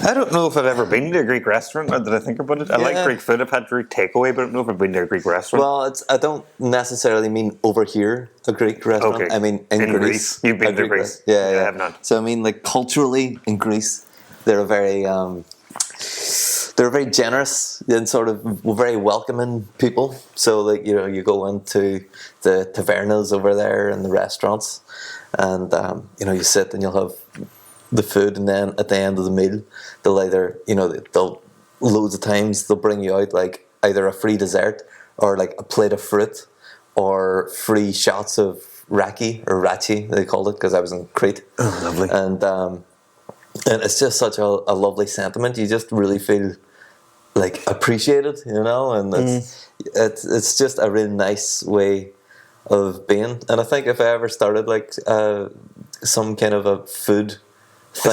I don't know if I've ever been to a Greek restaurant. Now that I think about it, I like Greek food. I've had Greek takeaway, but I don't know if I've been to a Greek restaurant. Well, I don't necessarily mean over here a Greek restaurant. Okay. I mean in Greece. You've been to Greece. Yeah, I have not. So I mean, like culturally in Greece, they're very generous and sort of very welcoming people. So like you go into the tavernas over there and the restaurants, and you sit and you'll have the food, and then at the end of the meal, they'll either they'll loads of times they'll bring you out like either a free dessert or like a plate of fruit or free shots of raki or rachi they called it, because I was in Crete. Oh, lovely. And it's just such a lovely sentiment. You just really feel like appreciated, and it's just a really nice way of being. And I think if I ever started like some kind of a food thing,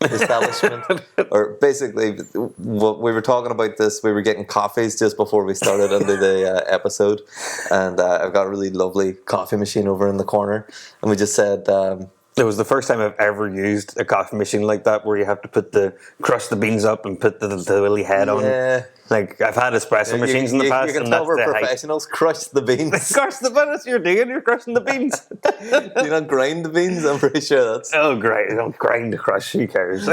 establishment, or basically what we were talking about this, we were getting coffees just before we started into the episode, and I've got a really lovely coffee machine over in the corner, and we just said. It was the first time I've ever used a coffee machine like that, where you have to crush the beans up and put the willy head on. Like, I've had espresso machines in the past. You can tell we're professionals. Crush the beans. Crush the beans. You're crushing the beans. Do you not grind the beans? I'm pretty sure that's... Oh, great. Don't grind to crush. Who cares?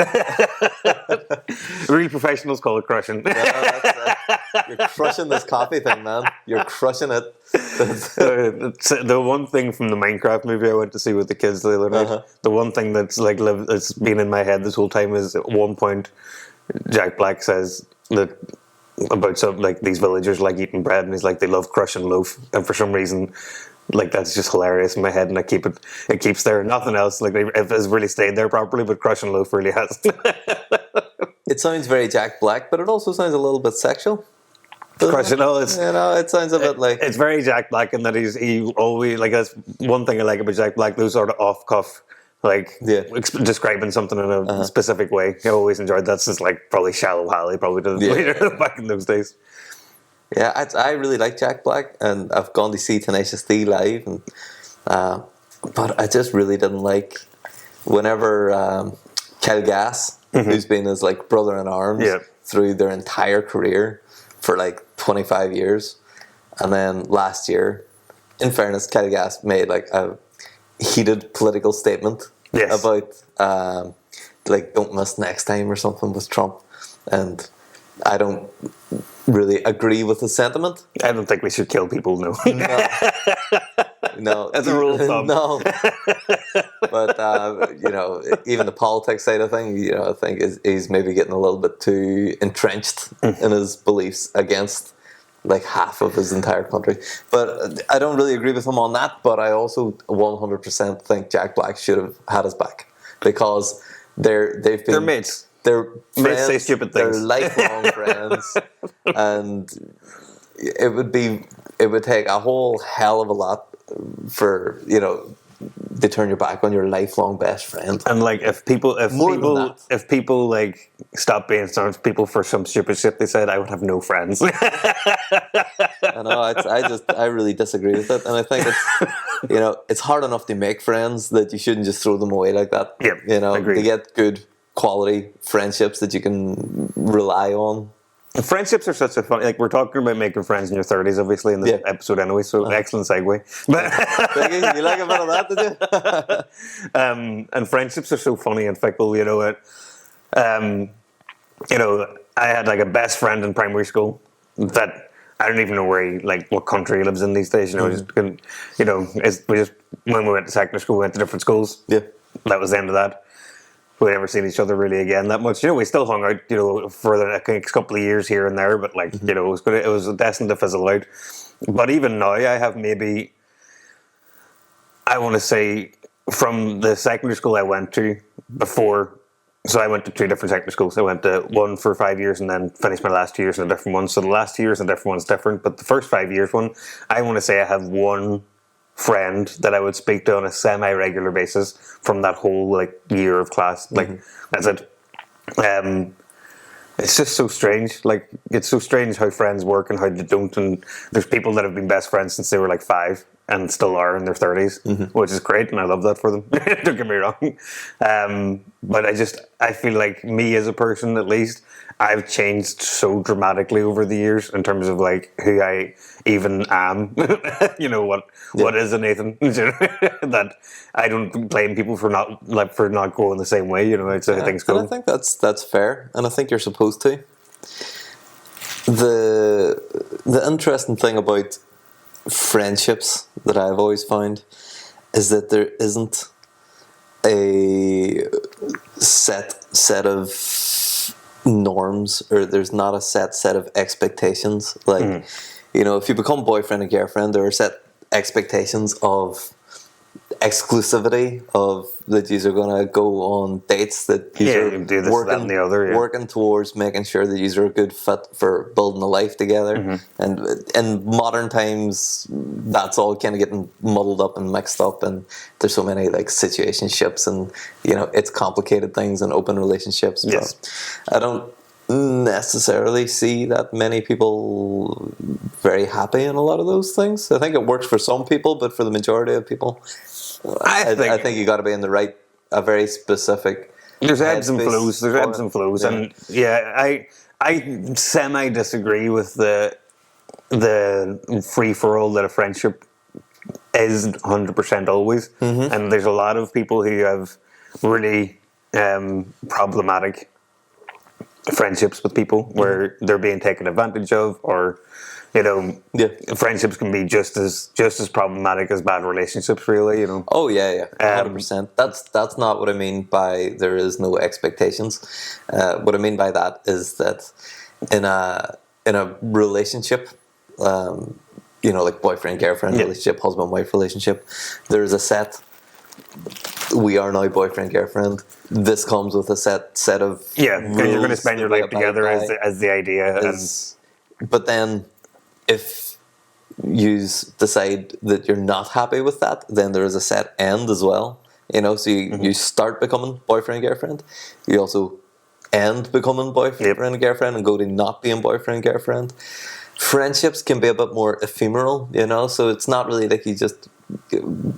Real professionals call it crushing. You're crushing this coffee thing, man. You're crushing it. The one thing from the Minecraft movie I went to see with the kids the other night, the one thing that's that's been in my head this whole time is at one point Jack Black says that about these villagers like eating bread, and he's like, they love crushing loaf, and for some reason that's just hilarious in my head, and it keeps there. Nothing else it has really stayed there properly, but crushing loaf really has. It sounds very Jack Black, but it also sounds a little bit sexual. Crushing, it sounds a bit like... It's very Jack Black in that he always, that's one thing I like about Jack Black, those sort of off-cuff, describing something in a specific way. I always enjoyed that since probably Shallow Halley probably did back in those days. Yeah, I really like Jack Black, and I've gone to see Tenacious D live, and but I just really didn't like whenever Kyle Gass, who's been his brother in arms through their entire career for 25 years, and then last year, in fairness, Kyle Gass made a heated political statement about don't miss next time or something with Trump, and I don't really agree with the sentiment. I don't think we should kill people. No. No, as a rule of thumb. No, but even the politics side of things, I think he's maybe getting a little bit too entrenched in his beliefs against half of his entire country. But I don't really agree with him on that. But I also 100% think Jack Black should have had his back, because they're mates. They're friends. Say stupid things. They're lifelong friends, and it would take a whole hell of a lot for to turn your back on your lifelong best friend. And if people stop being people for some stupid shit they said, I would have no friends. I know. I really disagree with it, and I think it's it's hard enough to make friends that you shouldn't just throw them away like that. Yeah, agreed. To get good quality friendships that you can rely on. Friendships are such a fun... we're talking about making friends in your 30s, obviously, in this episode anyway, so excellent segue. You like a bit of that, did you? And friendships are so funny and fickle, I had a best friend in primary school that I don't even know what country he lives in these days, when we went to secondary school, we went to different schools. Yeah. That was the end of that. We never seen each other really again that much. We still hung out, for the next couple of years here and there, but it was destined to fizzle out. But even now, I have maybe, I want to say, from the secondary school I went to before. So I went to 2 different secondary schools. I went to one for 5 years and then finished my last 2 years in a different one. So the last 2 years in a different one's different. But the first 5 years one, I want to say I have one friend that I would speak to on a semi-regular basis from that whole year of class. That's it. It's just so strange. It's so strange how friends work and how they don't. And there's people that have been best friends since they were 5, and still are in their 30s, which is great, and I love that for them. Don't get me wrong. But I feel like me as a person, at least, I've changed so dramatically over the years in terms of like who I even am. You know what is a Nathan? That I don't blame people for not going the same way. You know, it's how things go. And I think that's fair, and I think you're supposed to. The interesting thing about friendships that I've always found is that there isn't a set of norms, or there's not a set of expectations. Like, you know, if you become boyfriend and girlfriend, there are set expectations of exclusivity, of that you are going to go on dates, that you do this, that, and the other, working towards making sure that you are a good fit for building a life together. And in modern times, that's all kind of getting muddled up and mixed up, and there's so many like situationships, and you know, it's complicated things and open relationships. Yes. But I don't necessarily see that many people very happy in a lot of those things. I think it works for some people, but for the majority of people, I think you got to be in a very specific. There's ebbs and flows. And I semi disagree with the free for all that a friendship is 100% always. And there's a lot of people who have really problematic friendships with people where they're being taken advantage of, or you know, friendships can be just as problematic as bad relationships, really, you know. Oh yeah, 100%. That's not what I mean by there is no expectations. What I mean by that is that in a relationship, you know, like boyfriend girlfriend relationship, husband wife relationship, there is a set. We are now boyfriend girlfriend. This comes with a set of rules. You're going to spend your life together as the idea. But then, if you decide that you're not happy with that, then there is a set end as well. You know, so you start becoming boyfriend girlfriend. You also end becoming boyfriend and girlfriend, and go to not being boyfriend girlfriend. Friendships can be a bit more ephemeral, you know. So it's not really like you just,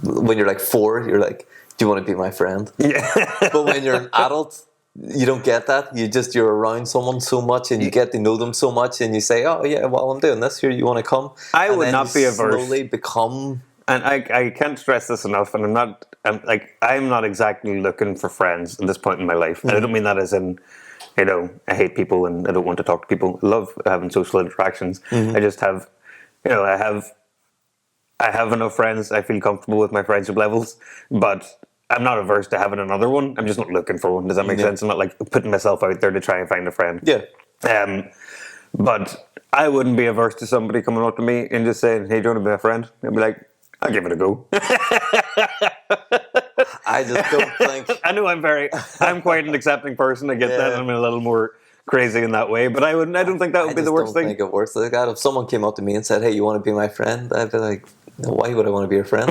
when you're like 4, you're like, do you want to be my friend? Yeah. But when you're an adult, you don't get that. You're around someone so much, and you get to know them so much, and you say, oh yeah, well, I'm doing this here, you want to come? I would not be averse. Slowly become. And I can't stress this enough, and I'm not exactly looking for friends at this point in my life. And I don't mean that as in, you know, I hate people and I don't want to talk to people. I love having social interactions. I just have, you know, I have enough friends. I feel comfortable with my friendship levels, but I'm not averse to having another one. I'm just not looking for one. Does that make sense? I'm not like putting myself out there to try and find a friend. Yeah. But I wouldn't be averse to somebody coming up to me and just saying, hey, do you want to be my friend? I'd be like, I'll give it a go. I just don't think. I know I'm quite an accepting person. I get that. I'm a little more crazy in that way, but I don't think that would be the worst thing. I don't think it works like that. If someone came up to me and said, hey, you want to be my friend? I'd be like, no, why would I want to be your friend?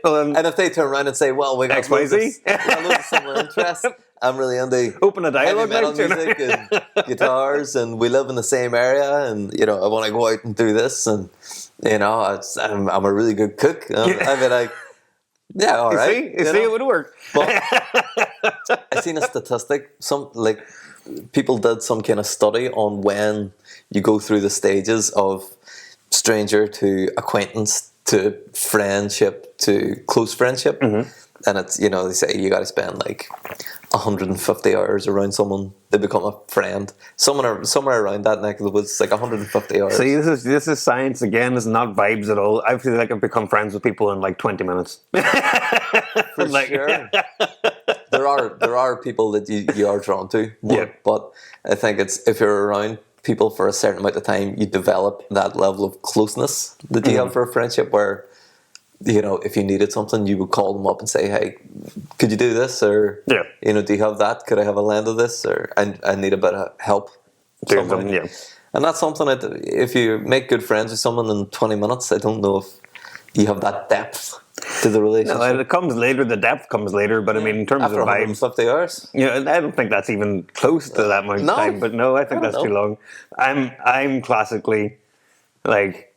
And if they turn around and say, well, we got loads of similar interests, I'm really into open a dialogue, heavy metal music and guitars, and we live in the same area, and you know, I want to go out and do this, and you know, I'm a really good cook. I'd be like, yeah, all right. You see, it would work. But I seen a statistic. People did some kind of study on when you go through the stages of stranger to acquaintance to friendship to close friendship, and it's, you know, they say you got to spend like 150 hours around someone to become a friend. Somewhere around that neck of the woods, like 150 hours. See, this is science again. It's not vibes at all. I feel like I've become friends with people in like 20 minutes. For sure. There are people that you are drawn to more, but I think it's, if you're around people for a certain amount of time, you develop that level of closeness that you have for a friendship, where, you know, if you needed something, you would call them up and say, hey, could you do this? Or, you know, do you have that? Could I have a lend of this? Or I need a bit of help. And that's something that if you make good friends with someone in 20 minutes, I don't know if you have that depth to the relationship. No, it comes later. The depth comes later. But I mean, in terms after of vibes, 150 hours. You know, I don't think that's even close to that much time. But no, I think that's too long. I'm classically like,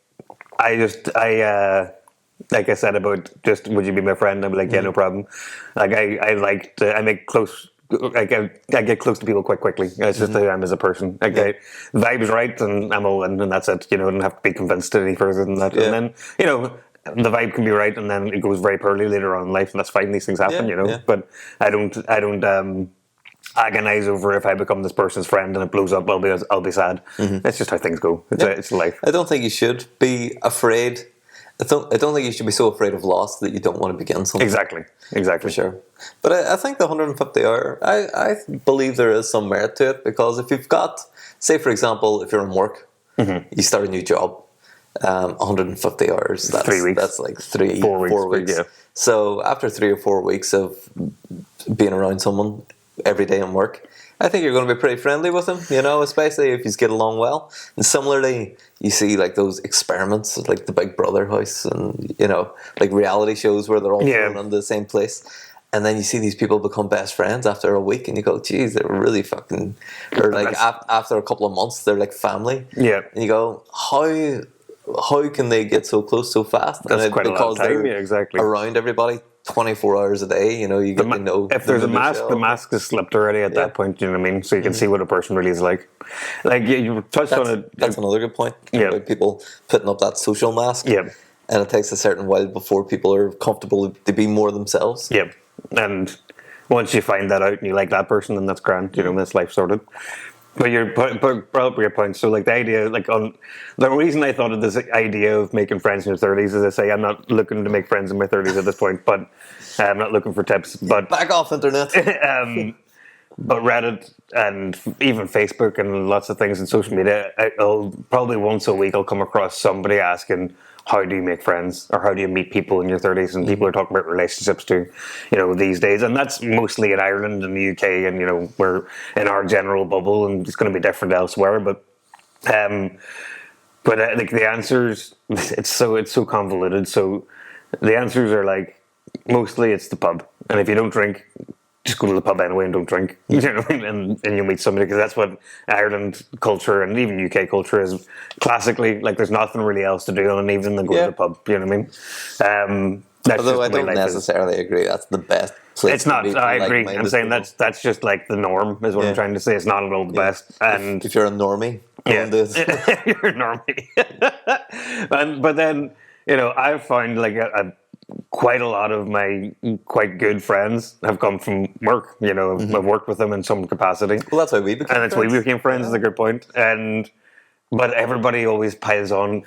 like I said about just would you be my friend? I'd be like, yeah, no problem. Like I make close. Like I get close to people quite quickly. It's just who I am as a person. Like vibe's right, and I'm all in, and that's it. You know, I don't have to be convinced any further than that. Yeah. And then the vibe can be right, and then it goes very poorly later on in life, and that's fine. These things happen, Yeah. But I don't agonize over if I become this person's friend and it blows up. I'll be sad. It's just how things go. It's life. I don't think you should be afraid. I don't think you should be so afraid of loss that you don't want to begin something. Exactly. For sure. But I think the 150 hour, I believe there is some merit to it, because if you've got, say for example, if you're in work, you start a new job, 150 hours, that's 3 weeks. That's like 4 weeks. Yeah. So after 3 or 4 weeks of being around someone every day in work, I think you're going to be pretty friendly with him, especially if you get along well. And similarly, you see like those experiments, like the Big Brother house, and like reality shows where they're all thrown into the same place. And then you see these people become best friends after a week, and you go, geez, they're really fucking... Or like after a couple of months, they're like family. Yeah. And you go, how can they get so close so fast? That's quite a lot of time, exactly. Around everybody 24 hours a day, you get to know. If there's a mask, the mask is slipped already at that point, you know what I mean? So you can see what a person really is like. Like, you touched on it. That's another good point. Yeah. About people putting up that social mask. Yeah. And it takes a certain while before people are comfortable to be more themselves. Yeah. And once you find that out and you like that person, then that's grand, that's life sorted. But you brought up your point. So, like, the idea, the reason I thought of this idea of making friends in your 30s is I say I'm not looking to make friends in my 30s at this point, but I'm not looking for tips. But back off, internet. But Reddit and even Facebook and lots of things in social media, I'll probably once a week I'll come across somebody asking, how do you make friends, or how do you meet people in your 30s? And people are talking about relationships too, these days. And that's mostly in Ireland and the UK, and we're in our general bubble, and it's going to be different elsewhere. But like the answers, it's so convoluted. So the answers are like, mostly it's the pub, and if you don't drink, just go to the pub anyway and don't drink, and you'll meet somebody, because that's what Ireland culture and even UK culture is classically. Like, there's nothing really else to do on an evening than go to the pub, you know what I mean? Although I don't necessarily agree that's the best place. It's not, I agree. I'm saying that's just like the norm, is what I'm trying to say. It's not at all the best. And if you're a normie, you're a normie. But then, I've found like quite a lot of my quite good friends have come from work. I've worked with them in some capacity. Well, that's why we became friends. And that's why we became friends, is a good point. But everybody always piles on,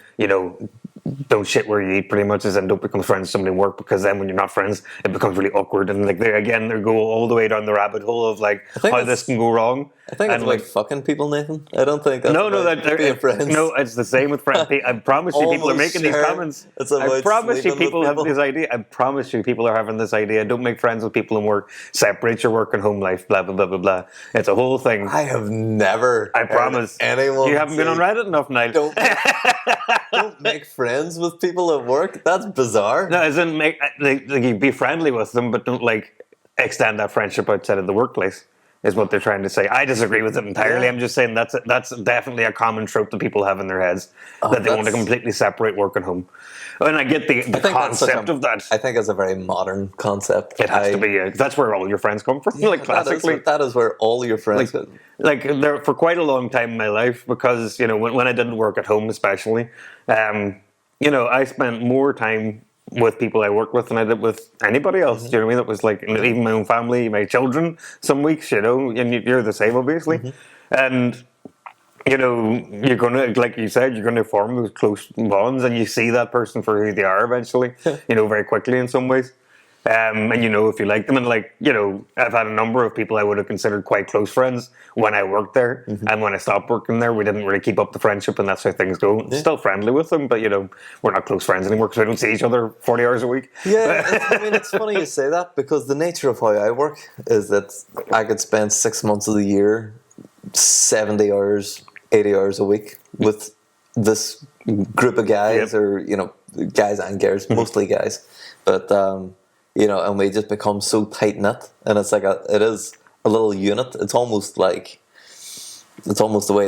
don't shit where you eat, pretty much, and don't become friends with somebody in work, because then when you're not friends, it becomes really awkward. And like they go all the way down the rabbit hole of like how this can go wrong. I think it's like fucking people, Nathan. I don't think that's about being friends. No, it's the same with friends. I promise you, people are making these comments. I promise you, people have this idea. I promise you, people are having this idea. Don't make friends with people in work. Separate your work and home life. Blah blah blah blah blah. It's a whole thing. I have never. I promise. Anyone. You haven't been on Reddit enough, Niall. Don't make friends with people at work. That's bizarre. No, as in you be friendly with them, but don't extend that friendship outside of the workplace, is what they're trying to say. I disagree with it entirely. I'm just saying that's definitely a common trope that people have in their heads, that they want to completely separate work and home. And I get the concept of that. I think it's a very modern concept. It has to be. That's where all your friends come from. Classically, that is where all your friends. There for quite a long time in my life, because when I didn't work at home, especially, I spent more time with people I worked with than I did with anybody else. Do you know what I mean? It was like, even my own family, my children, some weeks, and you're the same, obviously. And, you're going to, like you said, you're going to form those close bonds, and you see that person for who they are eventually, very quickly in some ways. And if you like them, and I've had a number of people I would have considered quite close friends when I worked there, and when I stopped working there, we didn't really keep up the friendship, and that's how things go. Still friendly with them, but we're not close friends anymore, because we don't see each other 40 hours a week. Yeah, it's funny you say that, because the nature of how I work is that I could spend 6 months of the year, 70 hours, 80 hours a week with this group of guys, or guys and girls, mostly guys, but. And we just become so tight knit, and it's like it is a little unit. It's almost the way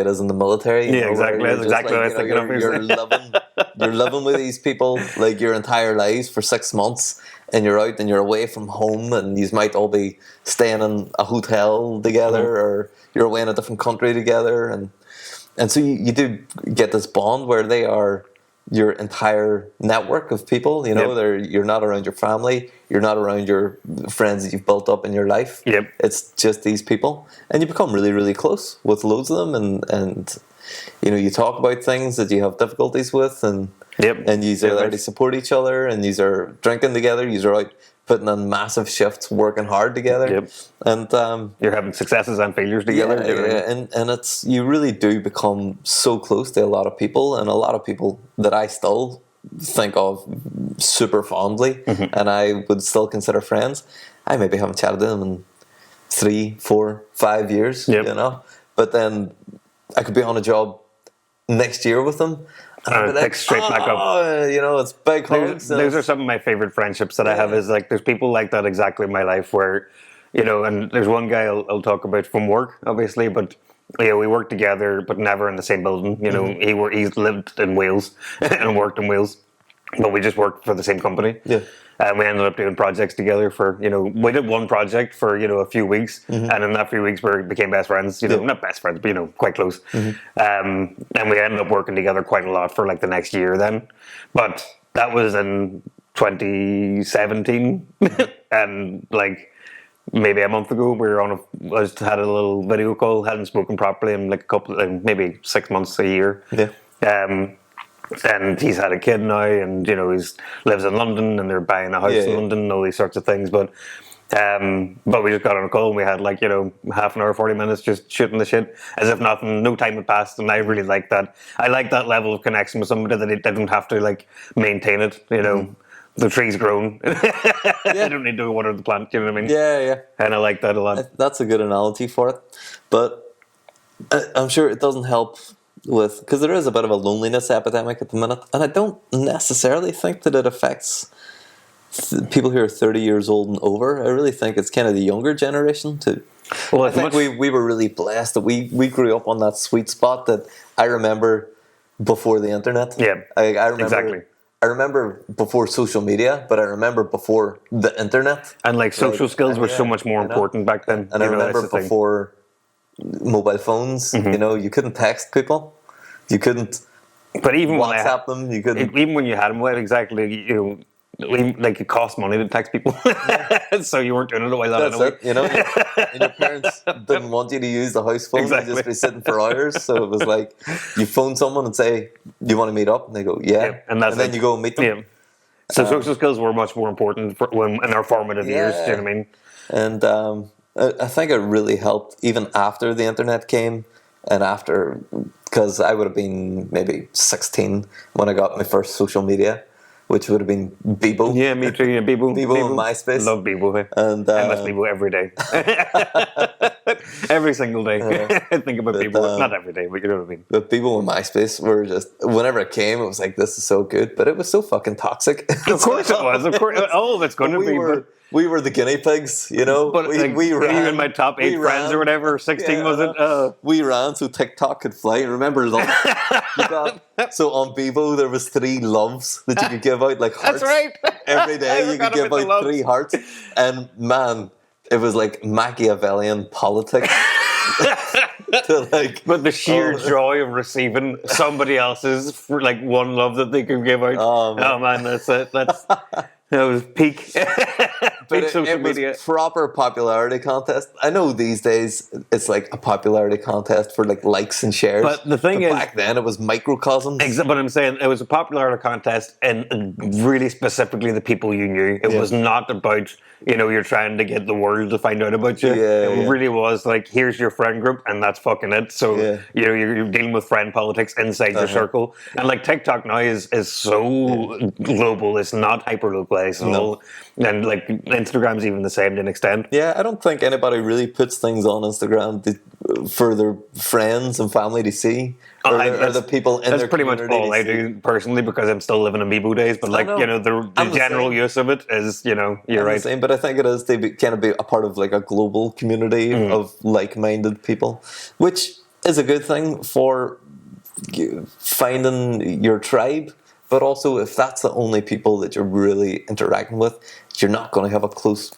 it is in the military. Exactly. That's exactly what I was thinking of. You're living you're living with these people like your entire lives for 6 months, and you're out and you're away from home, and you might all be staying in a hotel together, or you're away in a different country together, and so you do get this bond where they are your entire network of people. You know, you're not around your family, you're not around your friends that you've built up in your life. It's just these people, and you become really, really close with loads of them, and you know, you talk about things that you have difficulties with, and you are there to support each other, and you are drinking together, you are out putting in massive shifts, working hard together, and you're having successes and failures together. And it's, you really do become so close to a lot of people, and a lot of people that I still think of super fondly, and I would still consider friends. I maybe haven't chatted to them in 3, 4, 5 years, you know, but then I could be on a job next year with them, and pick straight back up. You know, it's big hugs. Those are some of my favorite friendships that I have. Is like, there's people like that exactly in my life where, you know, and there's one guy I'll talk about from work, obviously, but you know, we worked together, but never in the same building. You know, he's lived in Wales and worked in Wales, but we just worked for the same company. And we ended up doing projects together for, you know, we did one project for, you know, a few weeks, and in that few weeks we became best friends, you know, not best friends, but, you know, quite close. And we ended up working together quite a lot for like the next year then. But that was in 2017, and like maybe a month ago we were I just had a little video call, hadn't spoken properly in like maybe 6 months, a year. And he's had a kid now, and you know, lives in London, and they're buying a house in London, and all these sorts of things. But we just got on a call, and we had like, you know, half an hour, 40 minutes, just shooting the shit as if nothing, no time had passed. And I really like that. I like that level of connection with somebody that they don't have to like maintain it. You know, the tree's grown. I don't need to water the plant. You know what I mean? And I like that a lot. That's a good analogy for it, but I'm sure it doesn't help with, because there is a bit of a loneliness epidemic at the minute, and I don't necessarily think that it affects people who are 30 years old and over. I really think it's kind of the younger generation too. Well, I think we were really blessed that we grew up on that sweet spot that I remember before the internet. I remember, exactly. I remember before social media, but I remember before the internet. And like social skills were so much more important back then. And I remember before mobile phones, you know, you couldn't text people, you couldn't even WhatsApp them, you couldn't. Even when you had them, you know, like it cost money to text people, so you weren't doing it a while. That's anyway. It, you know, and your parents didn't want you to use the house phone; you'd just be sitting for hours. So it was like you phone someone and say, "Do you want to meet up?" And they go, "Yeah," and then you go and meet them. So social skills were much more important in our formative years. Do you know what I mean? And I think it really helped even after the internet came, and after, because I would have been maybe 16 when I got my first social media, which would have been Bebo. Yeah, me too. Yeah, Bebo and MySpace. Love Bebo. And I miss Bebo every day. Every single day. I think about Bebo. Not every day, but you know what I mean. But Bebo and MySpace were just, whenever it came, it was like, this is so good. But it was so fucking toxic. Of course it was. Of course. Oh, it's going to be. We were the guinea pigs, you know. But we ran. Even my top 8 friends or whatever, 16 was it? We ran so TikTok could fly. Remember love? So on Bebo there was 3 loves that you could give out, like hearts. That's right. Every day you could give out 3 hearts, and man, it was like Machiavellian politics. But the sheer joy of receiving somebody else's for like one love that they could give out. Oh man, that's it. That was peak. But social media. Was proper popularity contest. I know these days it's like a popularity contest for like likes and shares. But the thing is, back then it was microcosms. But I'm saying it was a popularity contest, and really specifically the people you knew. It was not about, you know, you're trying to get the world to find out about you. It really was like, here's your friend group, and that's fucking it. So you know, you're dealing with friend politics inside your circle. And like TikTok now is so global. It's not hyper localized at all. And like Instagram's even the same to an extent. Yeah, I don't think anybody really puts things on Instagram for their friends and family to see. Or the people in their community. That's pretty much all I do personally, because I'm still living in Bebo days. But like, you know, the general use of it is, you know, you're right. But I think it is to kind of be a part of like a global community of like-minded people, which is a good thing for finding your tribe. But also, if that's the only people that you're really interacting with, you're not going to have a close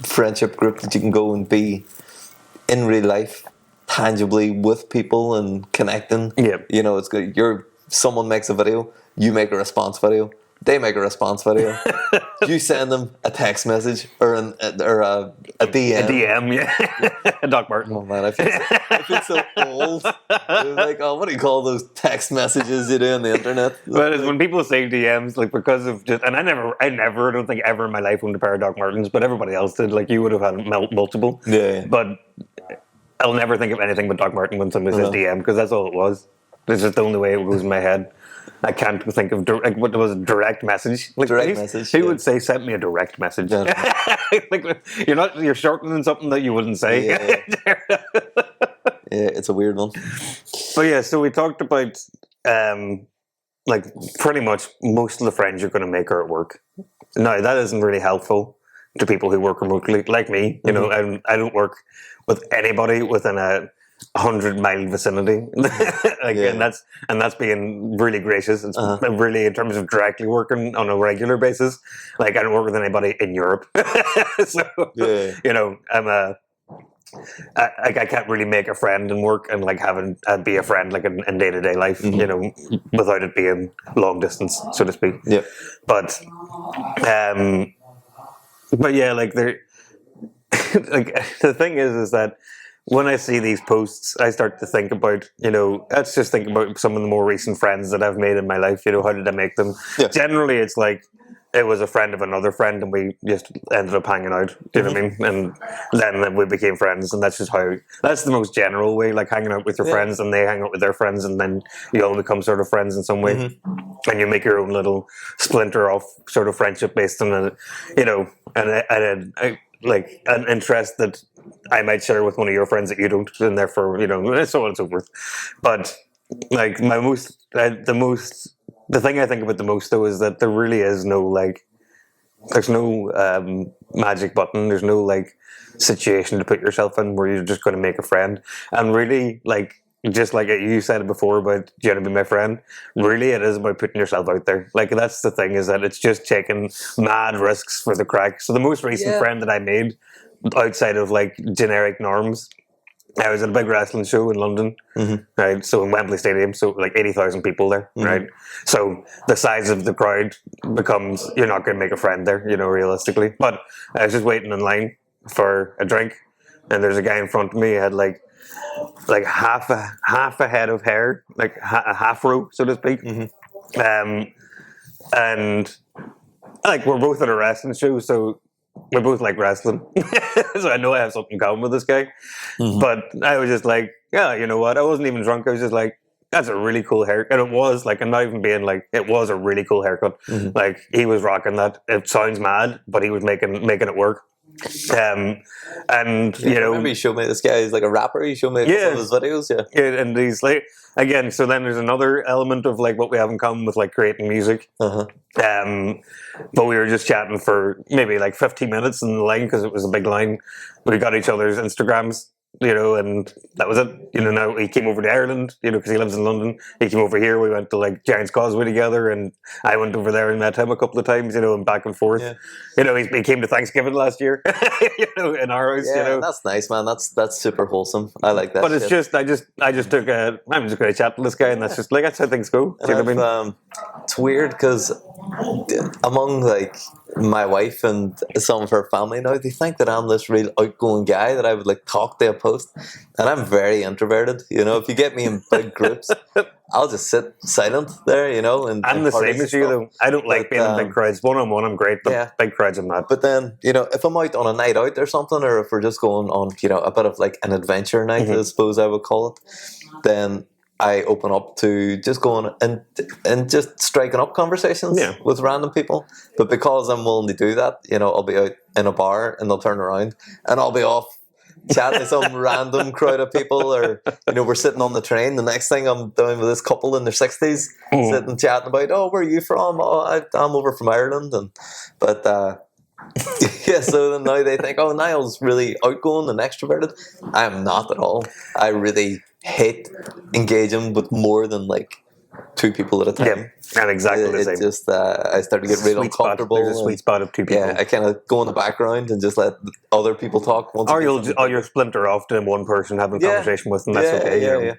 friendship group that you can go and be in real life, tangibly with people and connecting. Yep. You know, it's good. Someone makes a video, you make a response video. They make a response video. You send them a text message or a DM. A DM, yeah. Doc Martin. Oh man, I feel so old. It was like, oh, what do you call those text messages you do on the internet? But when people say DMs, like because of just, and I don't think ever in my life owned a pair of Doc Martens, but everybody else did. Like you would have had multiple. Yeah. But I'll never think of anything but Doc Martin when somebody says DM because that's all it was. It's just the only way it goes in my head. I can't think of what was a direct message. Like direct message. He would say, "Send me a direct message." Yeah. Like you're shortening something that you wouldn't say. Yeah, it's a weird one. But yeah, so we talked about like pretty much most of the friends you're going to make are at work. Now that isn't really helpful to people who work remotely, like me. You know, I don't work with anybody within a 100-mile vicinity. and that's being really gracious. It's really in terms of directly working on a regular basis. Like I don't work with anybody in Europe, so you know I can't really make a friend and work and like be a friend like in day-to-day life. You know, without it being long distance, so to speak. Yeah, but yeah, like there, like the thing is that. When I see these posts, I start to think about, you know, let's just think about some of the more recent friends that I've made in my life. You know, how did I make them? Yeah. Generally, it's like it was a friend of another friend and we just ended up hanging out. Do you know what I mean? And then we became friends. And that's just that's the most general way, like hanging out with your friends and they hang out with their friends and then you all become sort of friends in some way. And you make your own little splinter off sort of friendship based on, you know, and like an interest that I might share with one of your friends that you don't, and therefore, you know, so on and so forth. But like the thing I think about the most though is that there really is no like, there's no magic button. There's no like situation to put yourself in where you're just going to make a friend. And really, like just like you said before about do you want to be my friend, really it is about putting yourself out there. Like that's the thing, is that it's just taking mad risks for the crack. So the most recent friend that I made outside of like generic norms, I was at a big wrestling show in London, right? So in Wembley Stadium, so like 80,000 people there, right? So the size of the crowd becomes, you're not going to make a friend there, you know, realistically. But I was just waiting in line for a drink, and there's a guy in front of me who had like half a head of hair, like a half row, so to speak. And like we're both at a wrestling show, so we're both like wrestling. So I know I have something in common with this guy. But I was just like, yeah, you know what? I wasn't even drunk. I was just like, that's a really cool haircut. And it was like, I'm not even being like, it was a really cool haircut. Like he was rocking that. It sounds mad, but he was making it work. And you know, remember you showed me this guy is like a rapper. You showed me some of his videos, and he's like, again. So then there's another element of like what we have in common with like creating music. But we were just chatting for maybe like 15 minutes in the line because it was a big line. We got each other's Instagrams, you know, and that was it. You know, now he came over to Ireland, you know, because he lives in London. He came over here. We went to like Giant's Causeway together, and I went over there and met him a couple of times, you know, and back and forth. You know, he came to Thanksgiving last year, you know, in our house. You know, that's nice, man. That's super wholesome. I like that. But it's just, I just took I'm just going to chat to this guy, and that's just like that's how things go. Do you know what I mean? It's weird because among like my wife and some of her family now, they think that I'm this real outgoing guy that I would like talk to a post, and I'm very introverted. You know, if you get me in big groups, I'll just sit silent there. You know, and I'm the same as you though. I don't like being in big crowds. One-on-one, I'm great. But big crowds, I'm not. But then, you know, if I'm out on a night out or something, or if we're just going on, you know, a bit of like an adventure night, I suppose I would call it, then I open up to just going and just striking up conversations with random people. But because I'm willing to do that, you know, I'll be out in a bar and they'll turn around and I'll be off chatting to some random crowd of people, or, you know, we're sitting on the train. The next thing I'm doing with this couple in their 60s, sitting chatting about, oh, where are you from? Oh, I'm over from Ireland. So then now they think, oh, Niall's really outgoing and extroverted. I am not at all. I really hate engaging with more than like two people at a time. Yeah, and exactly the same. It just I started to get really uncomfortable. There's a sweet spot of two people. Yeah, I kind of go in the background and just let other people talk. Once or you'll splinter off to one person having a conversation with them. That's okay. Yeah.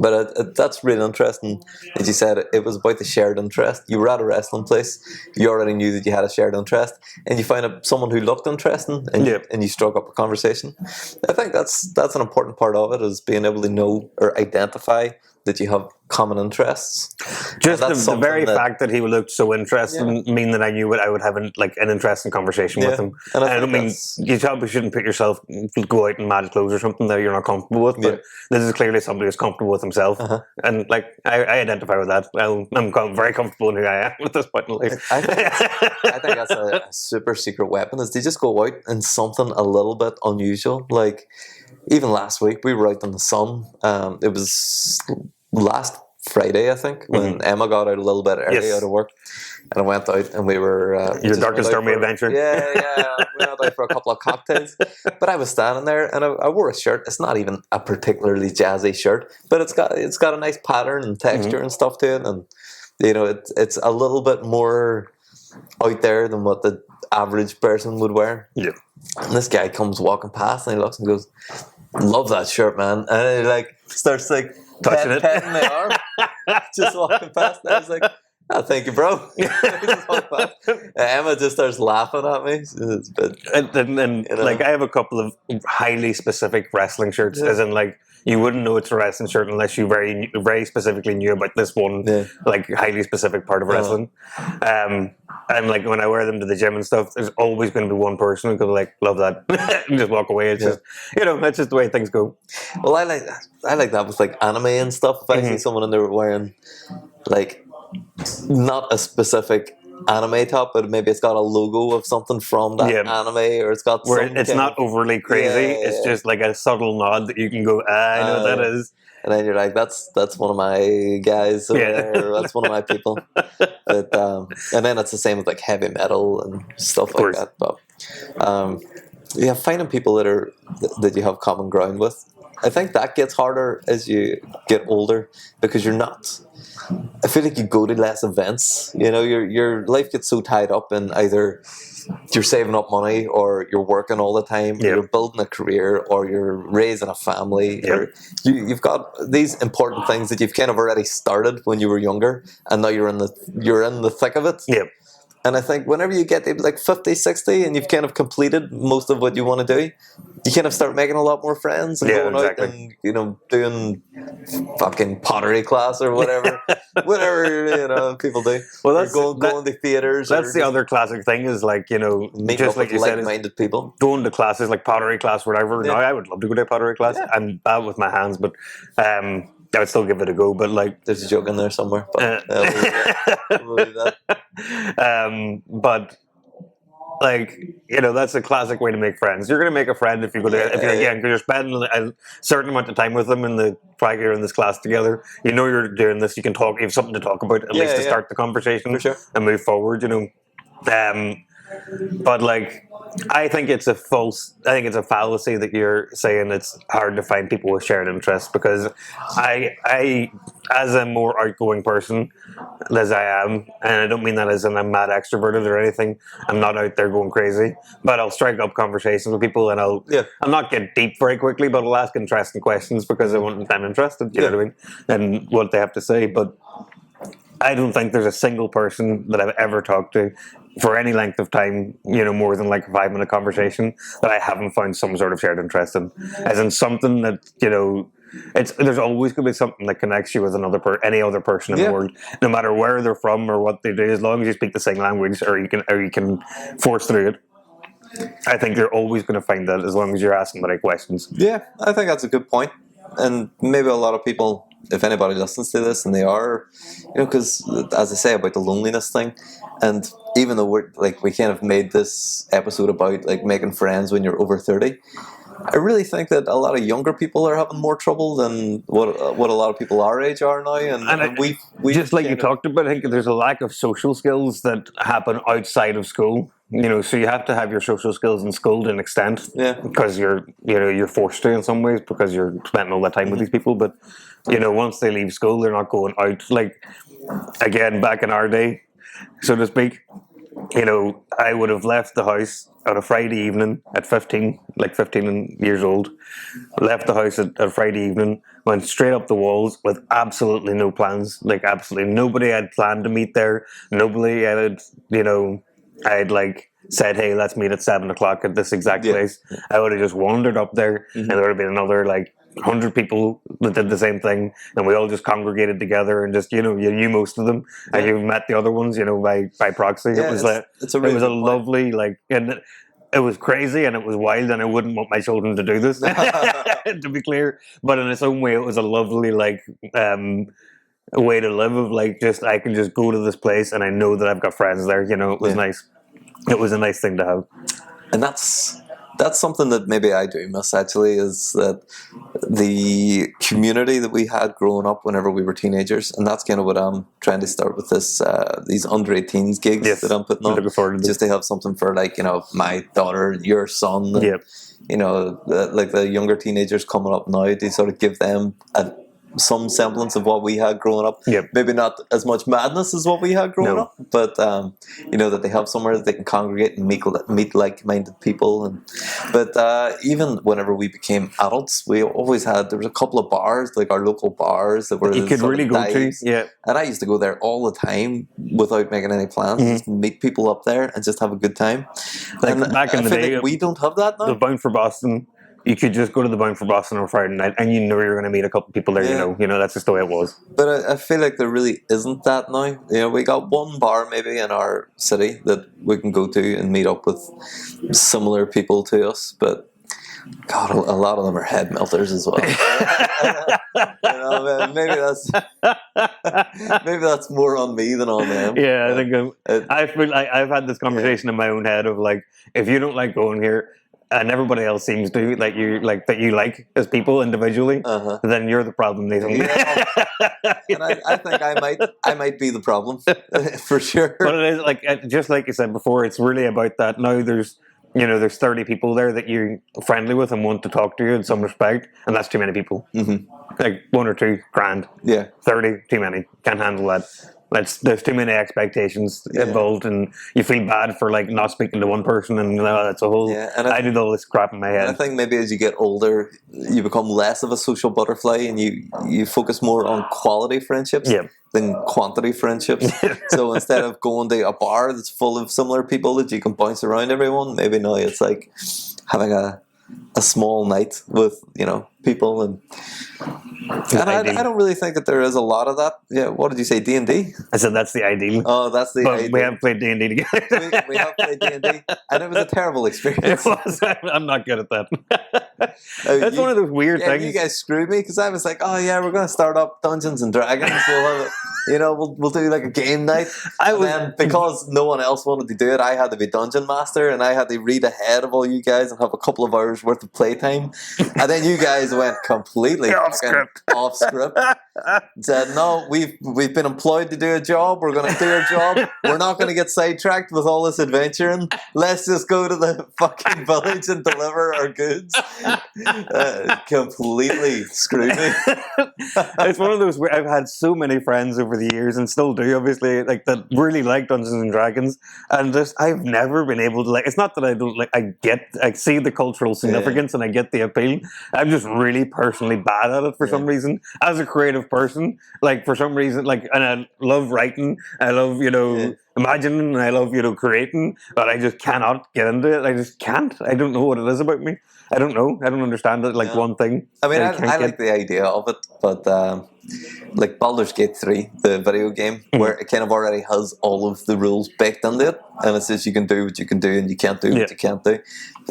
But that's really interesting. As you said, it was about the shared interest. You were at a wrestling place. You already knew that you had a shared interest, and you found someone who looked interesting, and you struck up a conversation. I think that's an important part of it, is being able to know or identify that you have common interests. Just the very fact that he looked so interested mean that I knew I would have an interesting conversation with him. And I don't mean you probably shouldn't put yourself, go out in mad clothes or something that you're not comfortable with, but this is clearly somebody who's comfortable with himself. And like I identify with that. I'm very comfortable in who I am at this point in life. I think that's a super secret weapon, is they just go out in something a little bit unusual. Like even last week we were out in the sun. It was last Friday, I think, when Emma got out a little bit early out of work, and I went out and we were your dark and stormy adventure. Yeah, we went out for a couple of cocktails. But I was standing there and I wore a shirt. It's not even a particularly jazzy shirt, but it's got a nice pattern and texture and stuff to it, and you know it's a little bit more out there than what the average person would wear. Yeah. And this guy comes walking past and he looks and goes, "Love that shirt, man," and he like starts like touching petting my arm, just walking past. I was like, "Oh, thank you, bro." Emma just starts laughing at me. And like I have a couple of highly specific wrestling shirts, as in like you wouldn't know it's a wrestling shirt unless you very very specifically knew about this one like highly specific part of wrestling. And like when I wear them to the gym and stuff, there's always going to be one person who could like love that and just walk away. It's just that's just the way things go. Well, I like that with like anime and stuff. If I see someone in there wearing like not a specific anime top, but maybe it's got a logo of something from that anime, or it's got where it's not overly crazy. It's just like a subtle nod that you can go, I know what that is. And then you're like, that's one of my guys, or that's one of my people. But and then it's the same with like heavy metal and stuff like that. But finding people that you have common ground with, I think that gets harder as you get older, because you're not. I feel like you go to less events. You know, your life gets so tied up in either you're saving up money, or you're working all the time, or you're building a career, or you're raising a family, or you've got these important things that you've kind of already started when you were younger, and now you're in the thick of it. Yeah. And I think whenever you get to like 50, 60 and you've kind of completed most of what you want to do, you kind of start making a lot more friends and going out and, doing fucking pottery class or whatever. Whatever, people do. Well, that's going to theatres. That's the other classic thing, is like, just like you said, like-minded people. Going to classes like pottery class, whatever. Yeah. Now I would love to go to a pottery class. Yeah. I'm bad with my hands, but I would still give it a go, but like there's a joke in there somewhere. But we'll do that. But like that's a classic way to make friends. You're going to make a friend if you go to because you're spending a certain amount of time with them in the while you're in this class together. You're doing this. You can talk. You have something to talk about at least to start the conversation and move forward. But like, I think it's a fallacy that you're saying it's hard to find people with shared interests, because I as a more outgoing person as I am, and I don't mean that as in I'm mad extroverted or anything, I'm not out there going crazy, but I'll strike up conversations with people, and I'll not get deep very quickly, but I'll ask interesting questions because I'm interested, you know what I mean, and what they have to say. But I don't think there's a single person that I've ever talked to for any length of time, more than like a 5-minute conversation, that I haven't found some sort of shared interest in. As in something that, there's always going to be something that connects you with any other person in the world, no matter where they're from or what they do, as long as you speak the same language or you can force through it. I think you're always going to find that, as long as you're asking the right questions. Yeah, I think that's a good point. And maybe a lot of people, if anybody listens to this and they are, because as I say about the loneliness thing, and even though we kind of made this episode about like making friends when you're over 30, I really think that a lot of younger people are having more trouble than what a lot of people our age are now. And we just like you talked about, I think there's a lack of social skills that happen outside of school So you have to have your social skills in school to an extent, Yeah. because you're forced to in some ways because you're spending all that time with these people. But once they leave school, they're not going out. Like, again, back in our day, so to speak, I would have left the house on a Friday evening at 15, like 15 years old, left the house at a Friday evening, went straight up the walls with absolutely no plans, like absolutely nobody had planned to meet there. Nobody had, I'd like said, hey, let's meet at 7 o'clock at this exact place. I would have just wandered up there, and there would have been another like 100 people that did the same thing, and we all just congregated together and just you knew most of them, and you met the other ones by proxy. Yeah, It was like it's a really it was a good point. lovely and it was crazy and it was wild, and I wouldn't want my children to do this to be clear, but in its own way it was a lovely way to live, of like, just I can just go to this place and I know that I've got friends there. It was nice. It was a nice thing to have. And that's something that maybe I do miss, actually, is that the community that we had growing up whenever we were teenagers, and that's kind of what I'm trying to start with this these under 18s gigs that I'm putting on, looking forward to just to have something for my daughter, your son, and, like the younger teenagers coming up now, to sort of give them some semblance of what we had growing up. Maybe not as much madness as what we had growing up, but that they have somewhere that they can congregate and meet like-minded people. But even whenever we became adults, there was a couple of bars, like our local bars, that were you could really go to. And I used to go there all the time without making any plans, just meet people up there and just have a good time. Like, and back in the day, we don't have that now. The Bound for Boston. You could just go to the Bound for Boston on Friday night, and you know you're going to meet a couple people there. That's just the way it was. But I feel like there really isn't that now. We got one bar maybe in our city that we can go to and meet up with similar people to us. But God, a lot of them are head melters as well. Maybe that's more on me than on them. Yeah, I think I've had this conversation in my own head of like, if you don't like going here, and everybody else seems to that you like as people individually, then you're the problem, Nathan. Yeah. And I think I might be the problem for sure. But it is just like you said before, it's really about that. Now there's 30 people there that you're friendly with and want to talk to you in some respect, and that's too many people. Like 1 or 2 grand. 30 too many. Can't handle that. There's too many expectations involved, and you feel bad for like not speaking to one person, and that's a whole. I do all this crap in my head. I think maybe as you get older, you become less of a social butterfly, and you focus more on quality friendships than quantity friendships. So instead of going to a bar that's full of similar people that you can bounce around everyone, maybe now it's like having a small night with people, and I don't really think that there is a lot of that. Yeah, what did you say, D&D? I said that's the ideal. Oh, that's the ideal. We have played D&D together. we have played D&D, and it was a terrible experience. It was. I'm not good at that. That's one of those weird things. You guys screwed me, because I was like, oh yeah, we're going to start up Dungeons and Dragons. We'll do like a game night. Then because no one else wanted to do it, I had to be dungeon master, and I had to read ahead of all you guys and have a couple of hours worth of playtime. And then you guys went completely off script. Said, no, we've been employed to do a job. We're going to do our job. We're not going to get sidetracked with all this adventuring. Let's just go to the fucking village and deliver our goods. Completely screwed me. It's one of those where I've had so many friends over the years, and still do, obviously, like that really like Dungeons and Dragons, and just I've never been able to like. It's not that I don't like. I see the cultural significance and I get the appeal. I'm just really personally bad at it for some reason. As a creative person, like for some reason, like, and I love writing. I love imagining, and I love creating, but I just cannot get into it. I just can't. I don't know what it is about me. I don't know. I don't understand it. Like one thing. I mean, I like the idea of it, but like Baldur's Gate 3, the video game, where it kind of already has all of the rules baked into it, and it says you can do what you can do and you can't do what you can't do.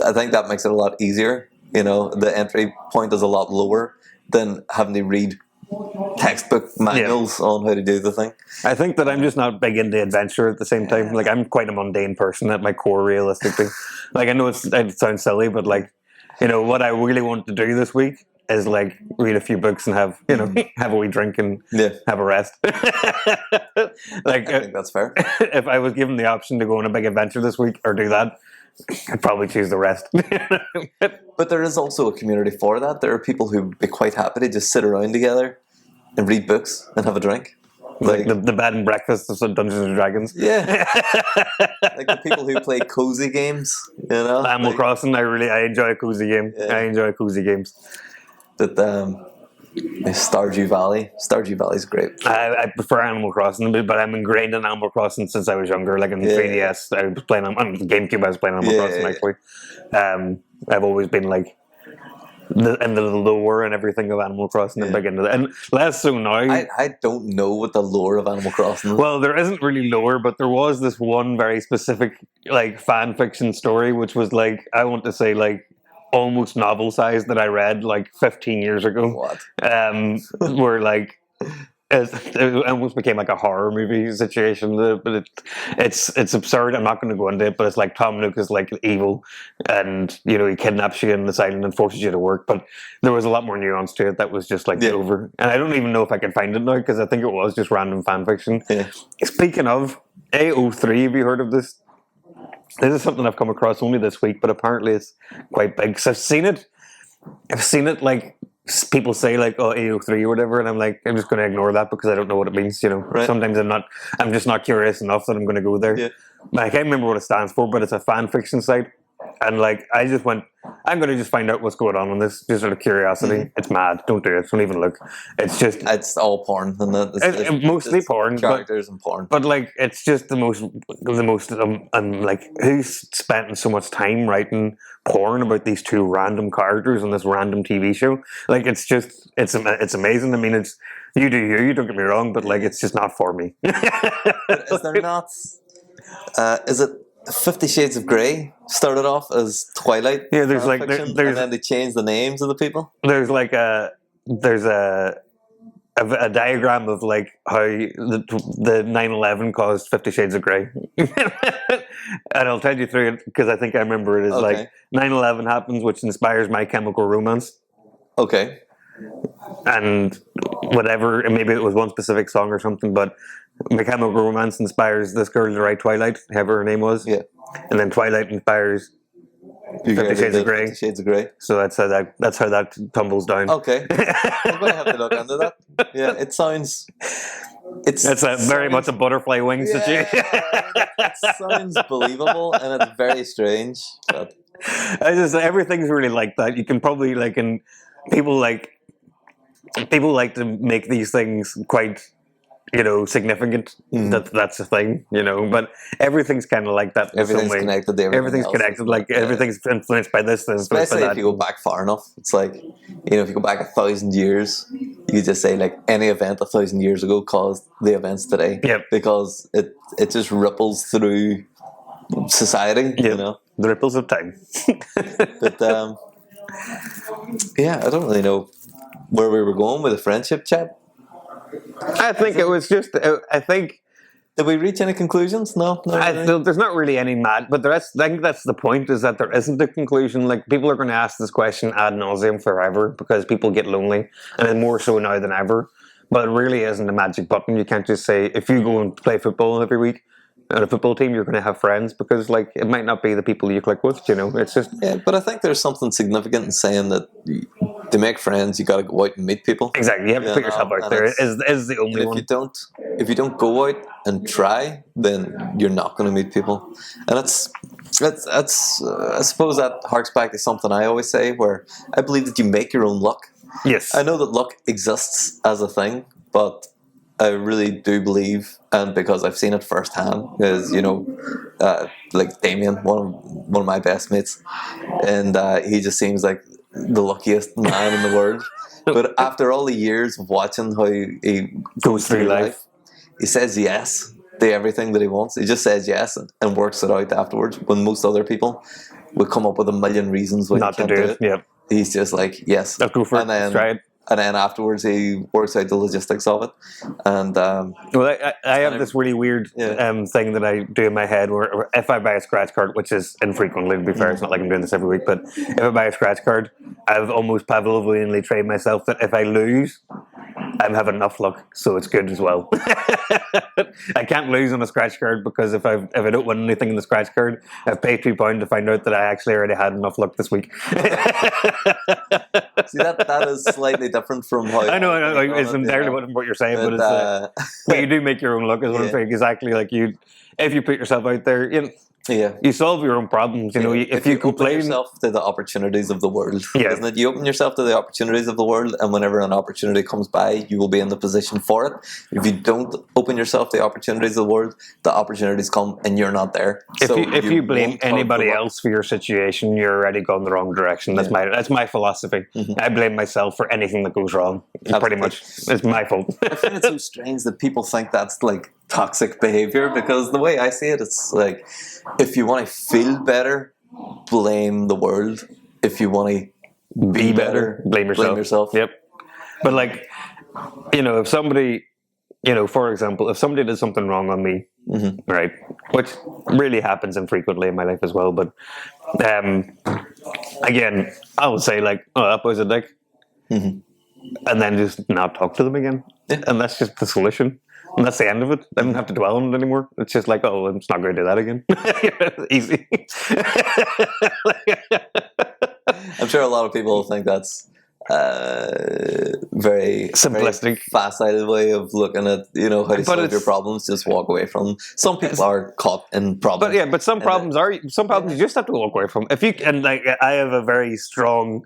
I think that makes it a lot easier. The entry point is a lot lower than having to read textbook manuals on how to do the thing. I think that I'm just not big into adventure at the same time. Like, I'm quite a mundane person at my core, realistically. Like, I know it sounds silly, but like, what I really want to do this week is like read a few books and have have a wee drink and have a rest. Like I think that's fair. if I was given the option to go on a big adventure this week or do that, I'd probably choose the rest. But there is also a community for that. There are people who'd be quite happy to just sit around together and read books and have a drink. Like the bed and breakfast of some Dungeons and Dragons. Yeah. Like the people who play cozy games, Animal Crossing, I enjoy a cozy game. Yeah. I enjoy cozy games. That Stardew Valley. Stardew Valley's great. I prefer Animal Crossing, but I'm ingrained in Animal Crossing since I was younger. Like in 3DS, I was playing on GameCube. I was playing Animal Crossing actually. I've always been like the lore and everything of Animal Crossing and big into that, and less so now. I don't know what the lore of Animal Crossing is. Well, there isn't really lore, but there was this one very specific like fan fiction story, which was like I want to say like almost novel size that I read like 15 years ago. What? Where like it almost became like a horror movie situation, but it's absurd. I'm not going to go into it, but it's like Tom Nook is like evil, and he kidnaps you in this island and forces you to work. But there was a lot more nuance to it that was just like over, and I don't even know if I can find it now because I think it was just random fan fiction. Yeah. Speaking of AO3, have you heard of this? This is something I've come across only this week, but apparently it's quite big. So I've seen it like people say like, oh, AO3 or whatever, and I'm like, I'm just going to ignore that because I don't know what it means, Right. Sometimes I'm just not curious enough that I'm going to go there. Yeah. I can't remember what it stands for, but it's a fan fiction site. And like, I just went, I'm going to just find out what's going on this, just out of curiosity. Mm-hmm. It's mad. Don't do it. Don't even look. It's all porn. It's mostly porn. Characters and porn. But like, it's just the most, like, who's spending so much time writing porn about these two random characters on this random TV show? Like, it's amazing. I mean, you do you, don't get me wrong, but like, it's just not for me. But is there not, is it 50 Shades of Grey started off as Twilight? Yeah, there's like fiction, and then they changed the names of the people. There's like a diagram of like how the 9/11 caused 50 Shades of Grey, and I'll tell you through it because I think I remember it as like 9/11 happens, which inspires My Chemical Romance. Okay. And whatever, maybe it was one specific song or something, but My Chemical Romance inspires this girl to write Twilight, whoever her name was. Yeah. And then Twilight inspires 50 Shades of Grey. 50 Shades of Grey. So that's how that tumbles down. Okay. I'm going to have to look into that. Yeah, it sounds... It's very much a butterfly wings situation. It sounds believable and it's very strange. But everything's really like that. You can probably people like to make these things quite significant. That's the thing, but everything's kind of like that. Everything's connected to everything's connected. Like everything's influenced by this. Especially if you go back far enough. It's like, if you go back 1,000 years, you could just say like any event 1,000 years ago caused the events today. Yep. Because it just ripples through society. Yep. The ripples of time. But I don't really know where we were going with the friendship chat. I think it was just. Did we reach any conclusions? No. There's not really any mad, but I think that's the point: is that there isn't a conclusion. Like people are going to ask this question ad nauseum forever because people get lonely, and more so now than ever. But it really isn't a magic button. You can't just say if you go and play football every week on a football team, you're going to have friends because it might not be the people you click with. It's just but I think there's something significant in saying that. To make friends, you got to go out and meet people. Exactly, you have to put yourself out there. Is the only one. If you don't go out and try, then you're not going to meet people. And that's I suppose that harks back to something I always say, where I believe that you make your own luck. Yes, I know that luck exists as a thing, but I really do believe, and because I've seen it firsthand, is like Damien, one of my best mates, and he just seems like the luckiest man in the world. But after all the years of watching how he goes through life, he says yes to everything that he wants. He just says yes and works it out afterwards, when most other people would come up with a million reasons why not to do it. Yep. He's just like, yes, I'll go for it. And then try it. and then afterwards he works out the logistics of it. And Well, I have this really weird Yeah. thing that I do in my head where if I buy a scratch card, which is infrequently, to be fair, it's not like I'm doing this every week, but if I buy a scratch card, I've almost Pavlovianly trained myself that if I lose, I'm having enough luck, so it's good as well. I can't lose on a scratch card because if I don't win anything in the scratch card, I've paid £2 to find out that I actually already had enough luck this week. See, that is slightly different from how I know, think it's on it, entirely what you're saying, but it's but you do make your own luck, is what I'm Yeah. saying. Exactly, like if you put yourself out there, yeah. you solve your own problems. You know, if you open complain, yourself to the opportunities of the world, Yeah. isn't it? You open yourself to the opportunities of the world, and whenever an opportunity comes by, you will be in the position for it. If you don't open yourself to the opportunities of the world, the opportunities come and you're not there. if you blame won't have anybody the luck. else for your situation, you're already going the wrong direction. That's my philosophy. I blame myself for anything that goes wrong. Pretty much, it's my fault. I find it so strange that people think that's like toxic behavior, because the way I see it, it's like if you want to feel better, blame the world. If you want to be better, Blame yourself. Yep. But like, if somebody, for example, if somebody did something wrong on me, right, which really happens infrequently in my life as well, but again, I would say like, oh, that boy's a dick, and then just not talk to them again, and that's just the solution. And that's the end of it. I don't have to dwell on it anymore. It's just like, oh, I'm just not going to do that again. Easy. I'm sure a lot of people think that's very simplistic, very fast-sighted way of looking at how to solve your problems. Just walk away from them. Some people are caught in problems, but some problems you just have to walk away from. If you and like, I have a very strong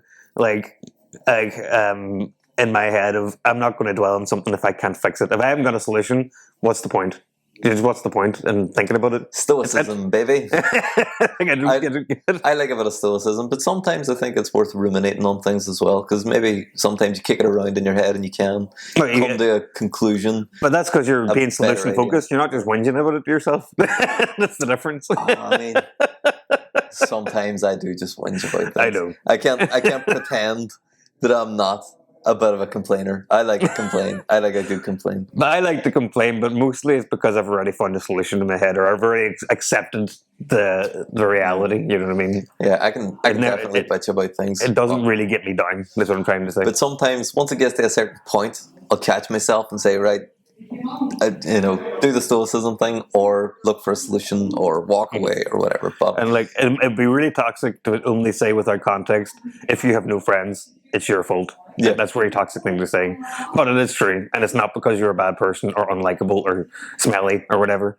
in my head of I'm not going to dwell on something if I can't fix it. If I haven't got a solution, what's the point? What's the point in thinking about it? Stoicism, baby. I like a bit of stoicism, but sometimes I think it's worth ruminating on things as well, because maybe sometimes you kick it around in your head and you can come to a conclusion. But that's because you're being solution focused. You're not just whinging about it to yourself. That's the difference. I mean, sometimes I do just whinge about things. I know. I can't pretend that I'm not a bit of a complainer. I like to complain. I like a good complaint. But I like to complain, but mostly it's because I've already found a solution in my head, or I've already accepted the reality. You know what I mean? Yeah, I can definitely bitch about things. It doesn't really get me down. That's what I'm trying to say. But sometimes, once it gets to a certain point, I'll catch myself and say, right, do the stoicism thing, or look for a solution, or walk away, or whatever. But and like, it'd be really toxic to only say without context, if you have no friends, it's your fault. Yeah, that's a really toxic thing to say, but it is true, and it's not because you're a bad person or unlikable or smelly or whatever.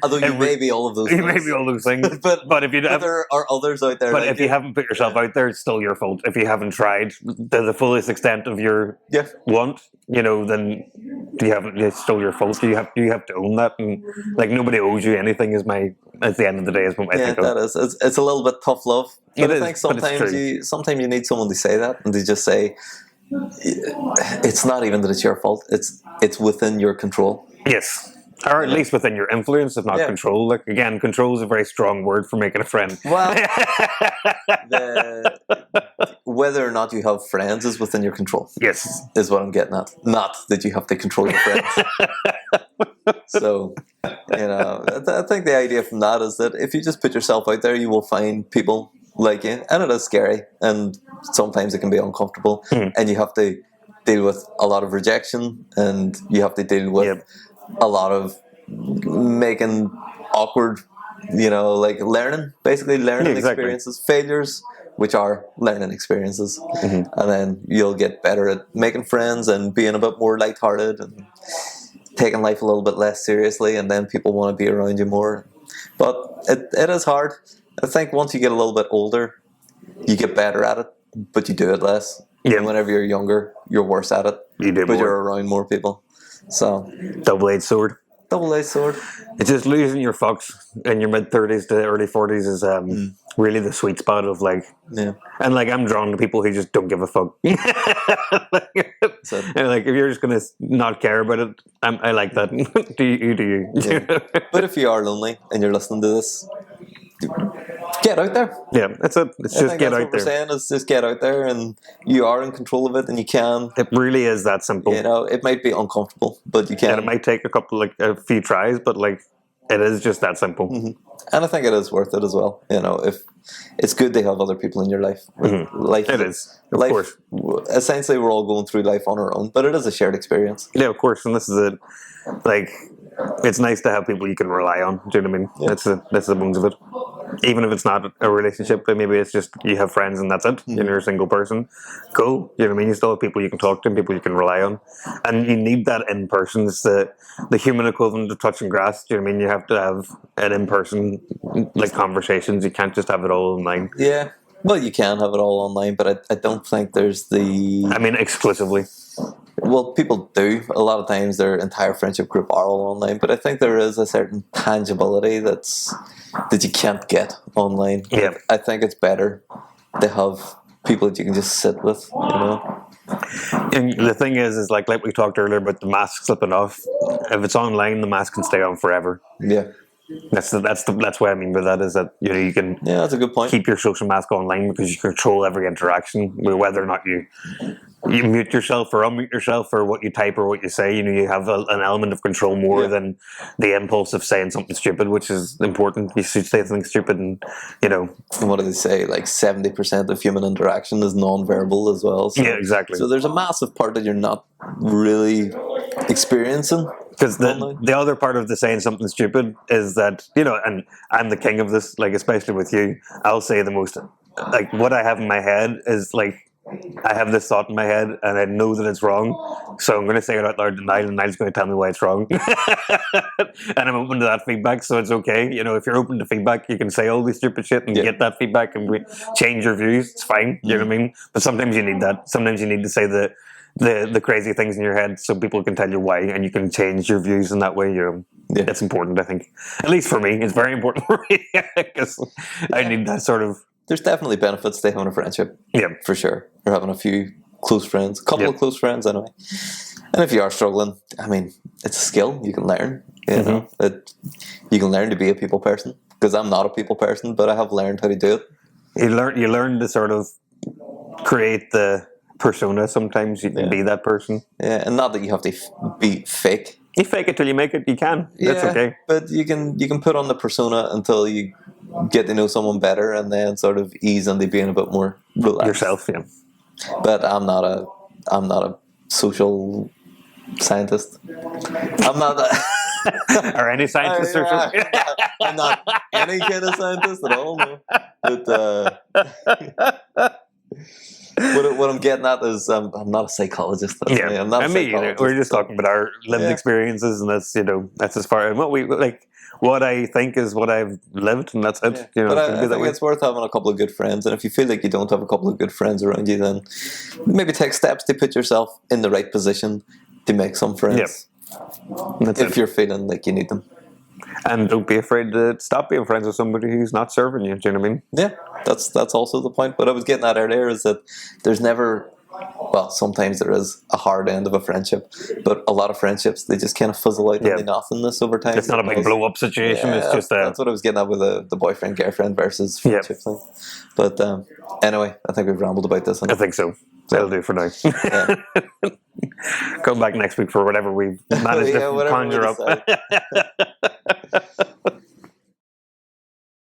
Although you may be all of those things. You may be all those things, but if you there are others out there. But if you haven't put yourself out there, it's still your fault. If you haven't tried to the fullest extent of your want, then it's still your fault. You have to own that, and like nobody owes you anything. At the end of the day, is what I think. That is. It's a little bit tough love. But I think sometimes you need someone to say that, and they just say, it's not even that it's your fault. It's within your control. Yes. Or at least within your influence, if not control. Like, again, control is a very strong word for making a friend. Well, whether or not you have friends is within your control. Yes. Is what I'm getting at. Not that you have to control your friends. So, I think the idea from that is that if you just put yourself out there, you will find people like you. And it is scary. And sometimes it can be uncomfortable. And you have to deal with a lot of rejection. And you have to deal with a lot of making awkward, learning experiences, failures, which are learning experiences. And then you'll get better at making friends and being a bit more lighthearted and taking life a little bit less seriously, and then people want to be around you more. But it is hard. I think once you get a little bit older, you get better at it, but you do it less. Yeah. And whenever you're younger, you're worse at it. But you're around more people. So double-edged sword. Double-edged sword. It's just losing your fucks in your mid-30s to early 40s is really the sweet spot of like... Yeah. And like, I'm drawn to people who just don't give a fuck. And like, if you're just going to not care about it, I like that. Do you? Yeah. But if you are lonely and you're listening to this, get out there. Yeah, it's I just think get that's out what we're there. saying is just get out there, and you are in control of it, and you can. It really is that simple. You know, it might be uncomfortable, but you And it can. might take a few tries, but like it is just that simple. And I think it is worth it as well. You know, if it's good to have other people in your life. Life It is, of life, course. Essentially, we're all going through life on our own, but it is a shared experience. Yeah, of course. And this is it. Like, it's nice to have people you can rely on. Do you know what I mean? Yeah. That's the bones of it. Even if it's not a relationship, but maybe it's just you have friends and that's it. You're a single person. Cool. You know what I mean? You still have people you can talk to and people you can rely on. And you need that in person. It's the human equivalent of touching grass. Do you know what I mean? You have to have an in person like conversations. You can't just have it all online. Yeah. Well, you can have it all online, but I don't think there's the. I mean, exclusively. Well, people do. A lot of times their entire friendship group are all online, but I think there is a certain tangibility that you can't get online. Yeah. I think it's better to have people that you can just sit with, you know. And the thing is like we talked earlier about the mask slipping off. If it's online, the mask can stay on forever. Yeah. That's what I mean by that is that you can Yeah, that's a good point. keep your social mask online because you control every interaction, whether or not you mute yourself or unmute yourself or what you type or what you say. You have an element of control more than the impulse of saying something stupid, which is important. You should say something stupid, and And what do they say? Like 70% of human interaction is non-verbal as well. So, yeah, exactly. So there's a massive part that you're not really experiencing. Because the other part of the saying something stupid is that, and I'm the king of this, like, especially with you, I'll say the most, like, what I have in my head is, like, I have this thought in my head and I know that it's wrong, so I'm going to say it out loud to Niall, and Niall's going to tell me why it's wrong. And I'm open to that feedback, so it's okay. If you're open to feedback, you can say all this stupid shit and get that feedback and change your views. It's fine, you know what I mean? But sometimes you need that. Sometimes you need to say the crazy things in your head so people can tell you why, and you can change your views in that way. It's important, I think. At least for me, it's very important for me because I need that sort of. There's definitely benefits to having a friendship. Yeah, for sure. Or having a few close friends, a couple of close friends anyway. And if you are struggling, I mean, it's a skill you can learn. You know, you can learn to be a people person. Because I'm not a people person, but I have learned how to do it. You learn to sort of create the persona. Sometimes you can be that person. Yeah, and not that you have to be fake. You fake it till you make it. You can. That's okay. But you can put on the persona until you get to know someone better, and then sort of ease into being a bit more relaxed. Yourself, yeah. But I'm not a social scientist. I'm not or any scientist or something. I'm not any kind of scientist at all. No. But what I'm getting at is I'm not a psychologist. That's me. I'm not a psychologist. We're just talking about our lived experiences, and that's as far as what we like. What I think is what I've lived, and that's it. But I think it's worth having a couple of good friends, and if you feel like you don't have a couple of good friends around you, then maybe take steps to put yourself in the right position to make some friends. If you're feeling like you need them. And don't be afraid to stop being friends with somebody who's not serving you. Do you know what I mean? Yeah, that's also the point. What I was getting at earlier is that there's never, well, sometimes there is a hard end of a friendship, but a lot of friendships, they just kind of fizzle out into nothingness over time. It's not a big blow-up situation. It's just that's what I was getting at with the boyfriend-girlfriend versus friendship thing. But anyway, I think we've rambled about this. I think so. That'll do for now. Come back next week for whatever we managed to conjure up.